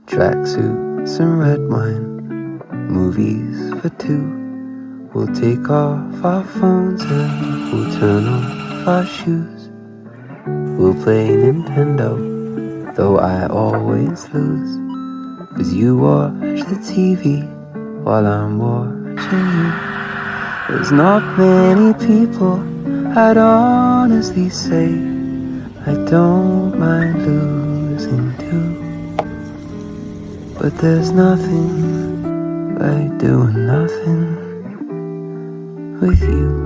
tracksuits and red wine, movies for two. We'll take off our phones and we'll turn off our shoes. We'll play Nintendo, though I always lose. 'Cause you watch the TV while I'm watching you. There's not many people I'd honestly say I don't mind losing to. But there's nothing like doing nothing with you.